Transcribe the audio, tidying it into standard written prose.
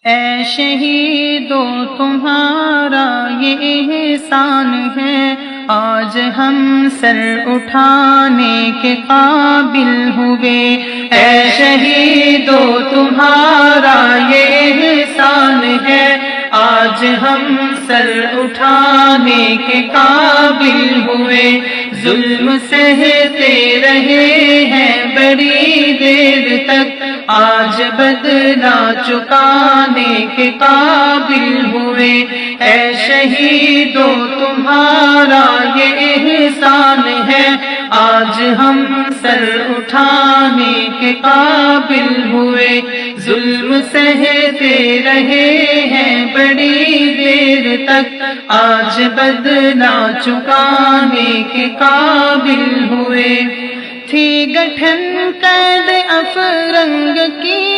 اے شہیدو تمہارا یہ احسان ہے، آج ہم سر اٹھانے کے قابل ہوئے۔ اے شہیدو تمہارا یہ احسان ہے، آج ہم سر اٹھانے کے قابل ہوئے۔ ظلم سہتے رہے ہیں بڑی دیر تک، آج بدلہ چکانے کے قابل ہوئے۔ اے شہیدو تمہارا یہ احسان ہے، آج ہم سر اٹھانے کے قابل ہوئے۔ ظلم سہتے رہے ہیں بڑی دیر تک، آج بدلہ چکانے کے قابل ہوئے۔ تھی گٹھن قید افرنگ کی